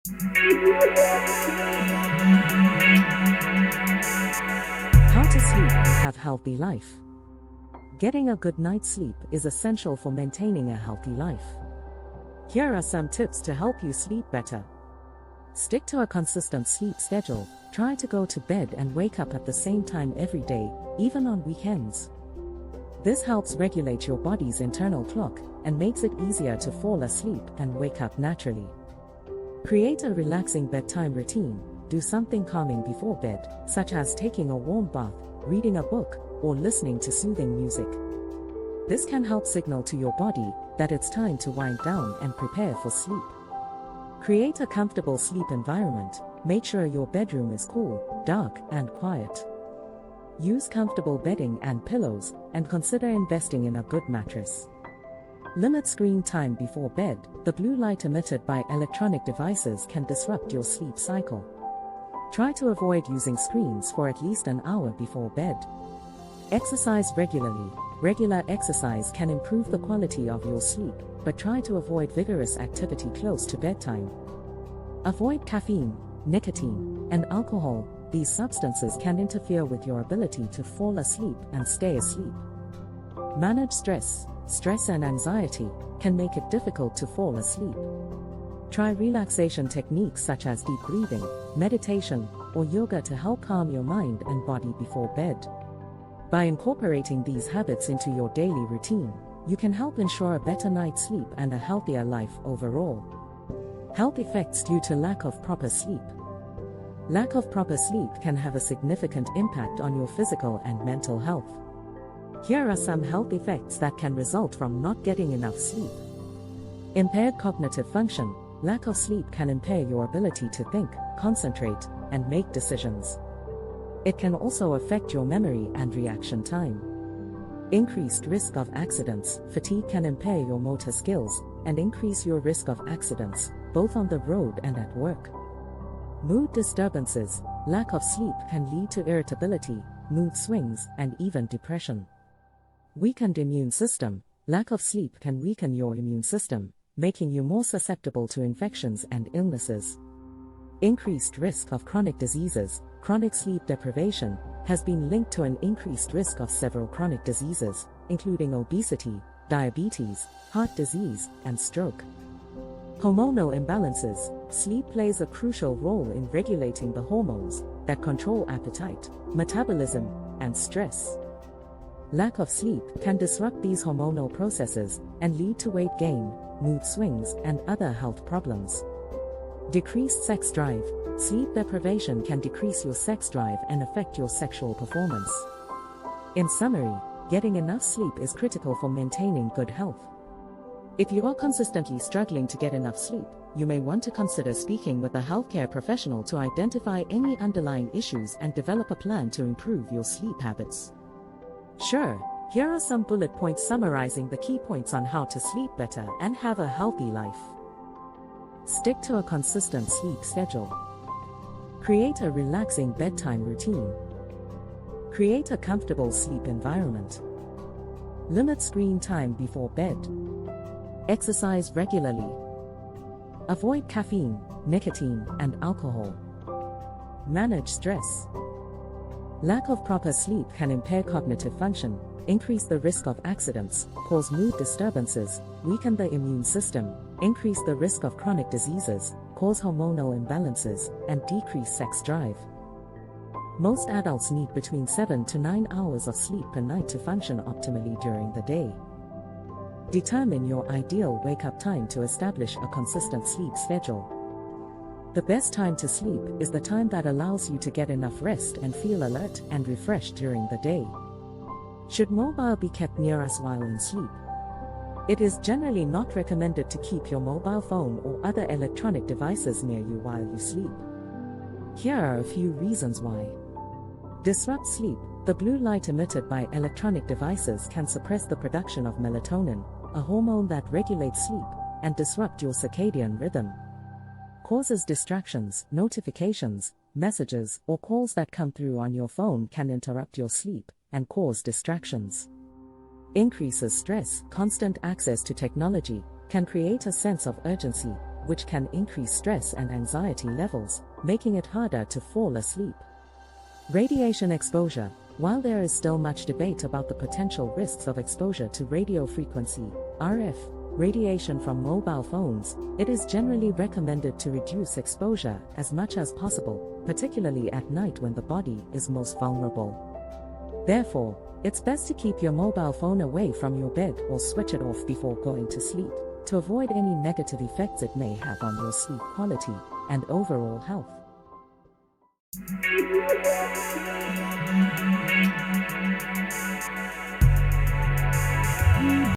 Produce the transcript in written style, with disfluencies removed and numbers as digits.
How to sleep and have healthy life. Getting a good night's sleep is essential for maintaining a healthy life. Here are some tips to help you sleep better. Stick to a consistent sleep schedule. Try to go to bed and wake up at the same time every day, even on weekends. This helps regulate your body's internal clock and makes it easier to fall asleep and wake up naturally. Create a relaxing bedtime routine. Do something calming before bed, such as taking a warm bath, reading a book, or listening to soothing music. This can help signal to your body that it's time to wind down and prepare for sleep. Create a comfortable sleep environment. Make sure your bedroom is cool, dark, and quiet. Use comfortable bedding and pillows, and consider investing in a good mattress. Limit screen time before bed. The blue light emitted by electronic devices can disrupt your sleep cycle. Try to avoid using screens for at least an hour before bed. Exercise regularly. Regular exercise can improve the quality of your sleep, but try to avoid vigorous activity close to bedtime. Avoid caffeine, nicotine, and alcohol. These substances can interfere with your ability to fall asleep and stay asleep. Manage stress. Stress and anxiety can make it difficult to fall asleep. Try relaxation techniques such as deep breathing, meditation, or yoga to help calm your mind and body before bed. By incorporating these habits into your daily routine, you can help ensure a better night's sleep and a healthier life overall. Health effects due to lack of proper sleep. Lack of proper sleep can have a significant impact on your physical and mental health. Here are some health effects that can result from not getting enough sleep. Impaired cognitive function. Lack of sleep can impair your ability to think, concentrate, and make decisions. It can also affect your memory and reaction time. Increased risk of accidents. Fatigue can impair your motor skills and increase your risk of accidents, both on the road and at work. Mood disturbances. Lack of sleep can lead to irritability, mood swings, and even depression. Weakened immune system. Lack of sleep can weaken your immune system, making you more susceptible to infections and illnesses. Increased risk of chronic diseases. Chronic sleep deprivation has been linked to an increased risk of several chronic diseases, including obesity, diabetes, heart disease, and stroke. Hormonal imbalances. Sleep plays a crucial role in regulating the hormones that control appetite, metabolism, and stress. Lack of sleep can disrupt these hormonal processes and lead to weight gain, mood swings, and other health problems. Decreased sex drive. Sleep deprivation can decrease your sex drive and affect your sexual performance. In summary, getting enough sleep is critical for maintaining good health. If you are consistently struggling to get enough sleep, you may want to consider speaking with a healthcare professional to identify any underlying issues and develop a plan to improve your sleep habits. Sure, here are some bullet points summarizing the key points on how to sleep better and have a healthy life. Stick to a consistent sleep schedule. Create a relaxing bedtime routine. Create a comfortable sleep environment. Limit screen time before bed. Exercise regularly. Avoid caffeine, nicotine, and alcohol. Manage stress. Lack of proper sleep can impair cognitive function, increase the risk of accidents, cause mood disturbances, weaken the immune system, increase the risk of chronic diseases, cause hormonal imbalances, and decrease sex drive. Most adults need between 7 to 9 hours of sleep per night to function optimally during the day. Determine your ideal wake-up time to establish a consistent sleep schedule. The best time to sleep is the time that allows you to get enough rest and feel alert and refreshed during the day. Should mobile be kept near us while in sleep? It is generally not recommended to keep your mobile phone or other electronic devices near you while you sleep. Here are a few reasons why. Disrupt sleep. The blue light emitted by electronic devices can suppress the production of melatonin, a hormone that regulates sleep, and disrupt your circadian rhythm. Causes distractions. Notifications, messages, or calls that come through on your phone can interrupt your sleep and cause distractions. Increases stress. Constant access to technology can create a sense of urgency, which can increase stress and anxiety levels, making it harder to fall asleep. Radiation exposure. While there is still much debate about the potential risks of exposure to radio frequency (RF) radiation from mobile phones, it is generally recommended to reduce exposure as much as possible, particularly at night when the body is most vulnerable. Therefore, it's best to keep your mobile phone away from your bed or switch it off before going to sleep, to avoid any negative effects it may have on your sleep quality and overall health.